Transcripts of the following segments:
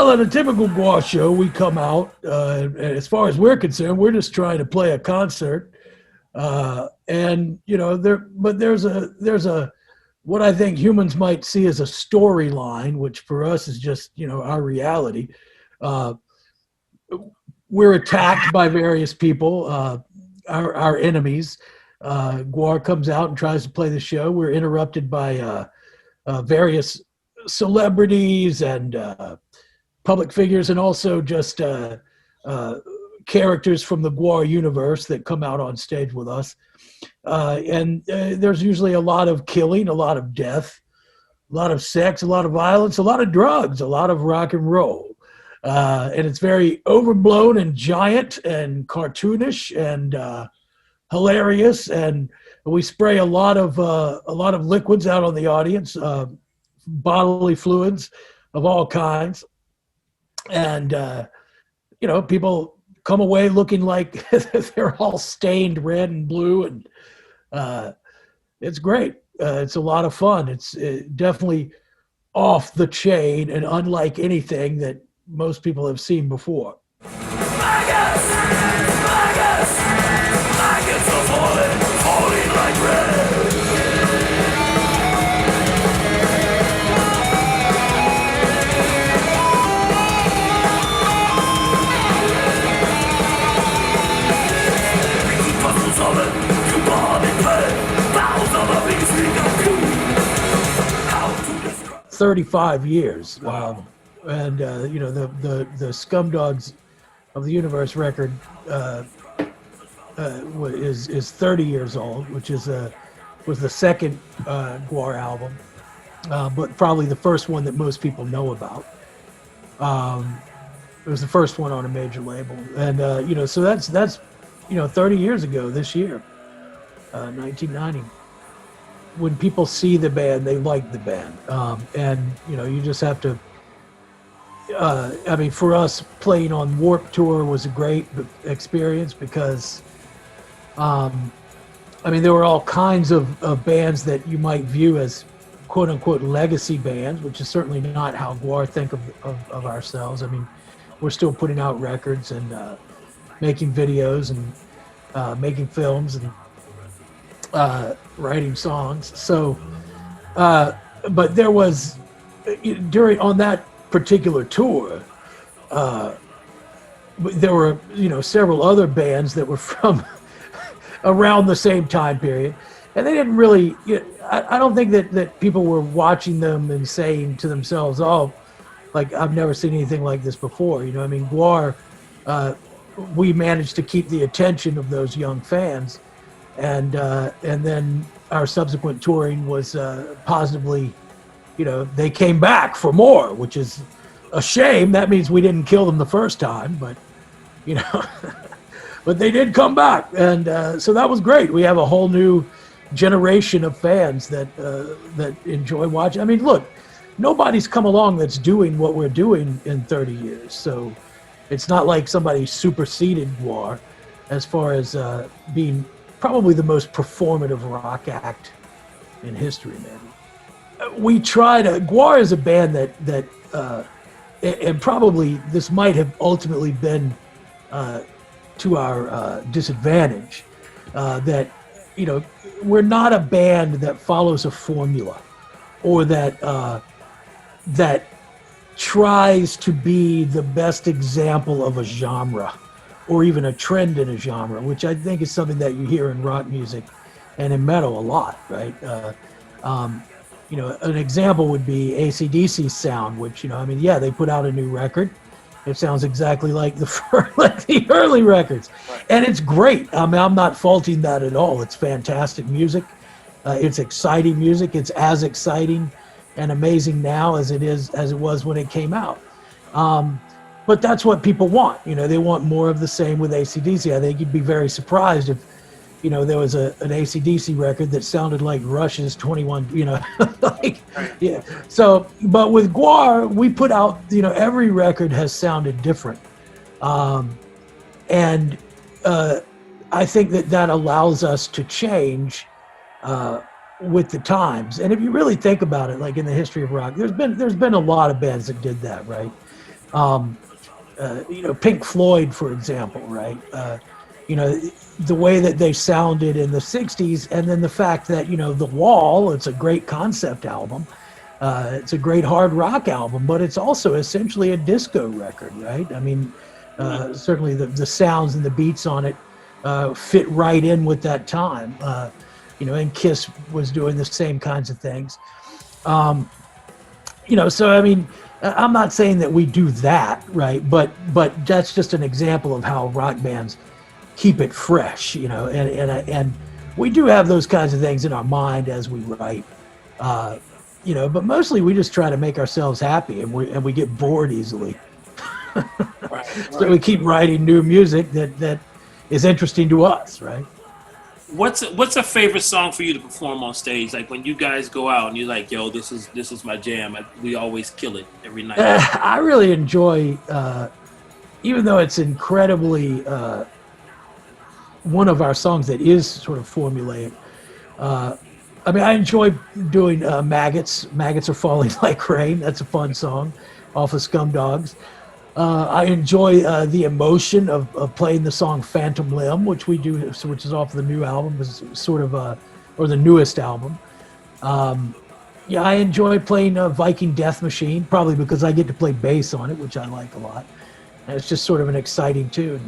Well, at a typical Gwar show, we come out, and as far as we're concerned, we're just trying to play a concert. And, you know, there's a, what I think humans might see as a storyline, which for us is just, you know, our reality. We're attacked by various people, our enemies. Gwar comes out and tries to play the show. We're interrupted by various celebrities and public figures, and also just characters from the Gwar universe that come out on stage with us. And there's usually a lot of killing, a lot of death, a lot of sex, a lot of violence, a lot of drugs, a lot of rock and roll. And it's very overblown and giant and cartoonish and hilarious. And we spray a lot of liquids out on the audience, bodily fluids of all kinds. And, you know, people come away looking like they're all stained red and blue. And it's great. It's a lot of fun. It's definitely off the chain and unlike anything that most people have seen before. Maggots! Maggots! Maggots are falling like rain. 35 years. Wow. And you know, the Scumdogs of the Universe record is 30 years old, which is was the second Gwar album, but probably the first one that most people know about. It was the first one on a major label, and you know, so that's 30 years ago this year, 1990. When people see the band, they like the band, and you know, you just have to. I mean, for us, playing on Warped Tour was a great experience because, I mean, there were all kinds of bands that you might view as quote unquote legacy bands, which is certainly not how Gwar think of ourselves. I mean, we're still putting out records and making videos and making films and writing songs. So, but there was on that particular tour, there were several other bands that were from around the same time period, and they didn't really. I don't think that people were watching them and saying to themselves, "Oh, like I've never seen anything like this before." You know, I mean, Gwar, we managed to keep the attention of those young fans, and then our subsequent touring was positively. They came back for more, which is a shame. That means we didn't kill them the first time, but but they did come back, and so that was great. We have a whole new generation of fans that enjoy watching. I mean, look, nobody's come along that's doing what we're doing in 30 years, so it's not like somebody superseded Gwar as far as being probably the most performative rock act in history, maybe. We try to. Gwar is a band that and probably this might have ultimately been to our disadvantage. That we're not a band that follows a formula, or that tries to be the best example of a genre, or even a trend in a genre, which I think is something that you hear in rock music and in metal a lot, right? An example would be AC/DC's sound, which, I mean, yeah, they put out a new record. It sounds exactly like the early records. Right. And it's great. I mean, I'm not faulting that at all. It's fantastic music. It's exciting music. It's as exciting and amazing now as it was when it came out. But that's what people want. They want more of the same with AC/DC. I think you'd be very surprised if there was an AC/DC record that sounded like Rush's 21, yeah. So, but with Gwar, we put out, every record has sounded different. And I think that allows us to change with the times. And if you really think about it, like in the history of rock, there's been a lot of bands that did that, right? Pink Floyd, for example, right? The way that they sounded in the 60s, and then the fact that, The Wall, it's a great concept album. It's a great hard rock album, but it's also essentially a disco record, right? I mean, certainly the sounds and the beats on it fit right in with that time. And Kiss was doing the same kinds of things. So I mean, I'm not saying that we do that, right? But that's just an example of how rock bands keep it fresh, and we do have those kinds of things in our mind as we write, but mostly we just try to make ourselves happy, and we get bored easily. Right. So we keep writing new music that is interesting to us, right? What's a favorite song for you to perform on stage? Like when you guys go out and you're like, yo, this is my jam. We always kill it every night. I really enjoy, even though it's incredibly one of our songs that is sort of formulaic. I enjoy doing Maggots. Maggots Are Falling Like Rain. That's a fun song off of Scum Dogs. I enjoy the emotion of playing the song Phantom Limb, which we do, which is off the new album, is sort of or the newest album. I enjoy playing Viking Death Machine, probably because I get to play bass on it, which I like a lot. And it's just sort of an exciting tune,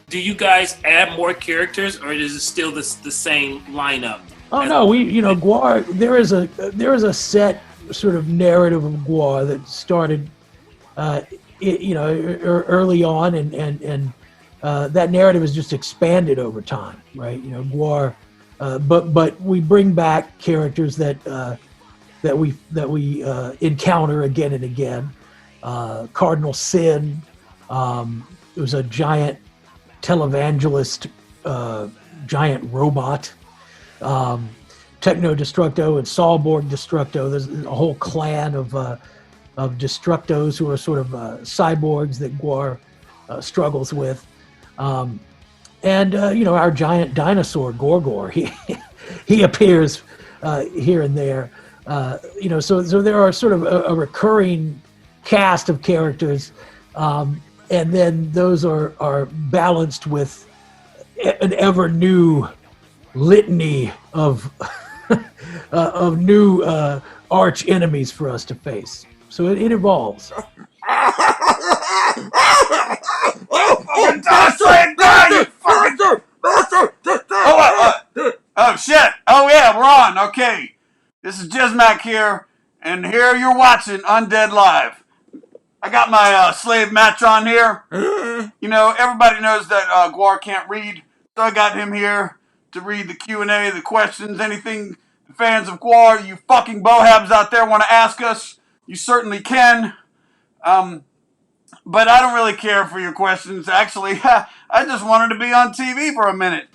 Do you guys add more characters, or is it still the same lineup? Oh no, Gwar. There is a set sort of narrative of Gwar that started, early on, and that narrative is just expanded over time, right? Gwar, but we bring back characters that we encounter again and again. Cardinal Sin, it was a giant televangelist, giant robot. Techno Destructo and Saalborg Destructo. There's a whole clan of Destructos who are sort of cyborgs that Gwar struggles with. Our giant dinosaur, Gorgor, he appears here and there. So there are sort of a recurring cast of characters, and then those are balanced with an ever new litany of of new arch enemies for us to face. So it evolves. Oh shit! Oh yeah, we're on. Okay, this is Jizmac here, and here you're watching Undead Live. I got my slave match on here. Everybody knows that Gwar can't read, so I got him here to read the Q&A, the questions, anything the fans of Gwar, you fucking bohabs out there want to ask us, you certainly can. But I don't really care for your questions. Actually, I just wanted to be on TV for a minute.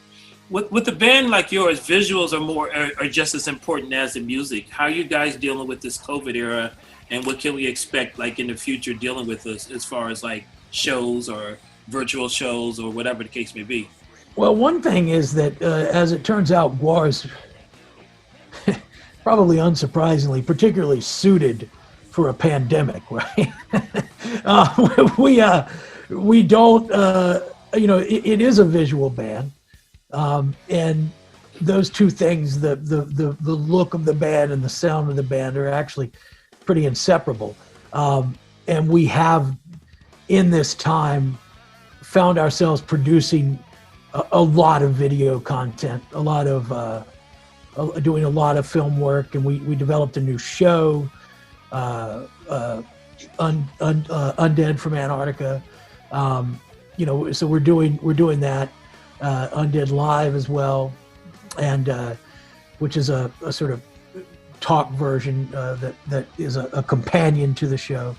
With a band like yours, visuals are just as important as the music. How are you guys dealing with this COVID era, and what can we expect like in the future dealing with this as far as like shows or virtual shows or whatever the case may be? Well, one thing is that, as it turns out, Gwar is probably unsurprisingly particularly suited for a pandemic, right? We don't, it is a visual band. And those two things, the look of the band and the sound of the band, are actually pretty inseparable. And we have, in this time, found ourselves producing a lot of video content, a lot of doing a lot of film work, and we developed a new show, Undead from Antarctica. So we're doing that. Undead Live as well, and which is a sort of talk version that is a companion to the show.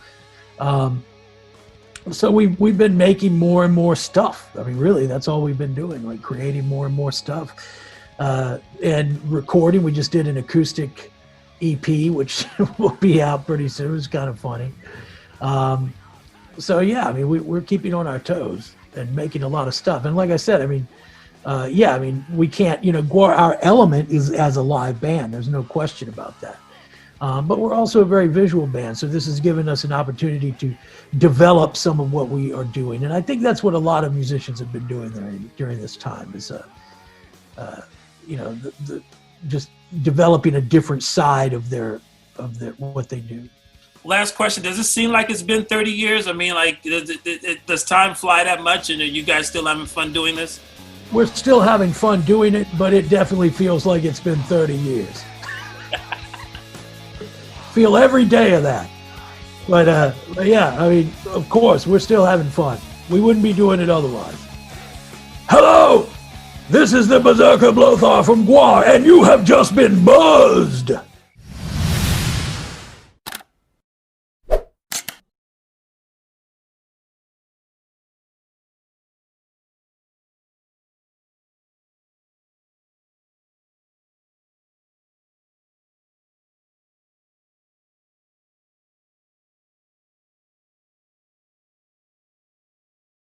So we've been making more and more stuff. I mean, really, that's all we've been doing, like creating more and more stuff and recording. We just did an acoustic EP, which will be out pretty soon. It's kind of funny. So yeah, I mean, we're keeping on our toes and making a lot of stuff. And like I said, I mean, yeah, I mean, we can't, Gwar, our element is as a live band. There's no question about that. But we're also a very visual band. So this has given us an opportunity to develop some of what we are doing. And I think that's what a lot of musicians have been doing during this time is, just developing a different side of their what they do. Last question. Does it seem like it's been 30 years? I mean, like, does time fly that much? And are you guys still having fun doing this? We're still having fun doing it, but it definitely feels like it's been 30 years. Feel every day of that. But yeah, I mean, of course, we're still having fun. We wouldn't be doing it otherwise. Hello! This is the Berserker Blothar from Gwar, and you have just been buzzed!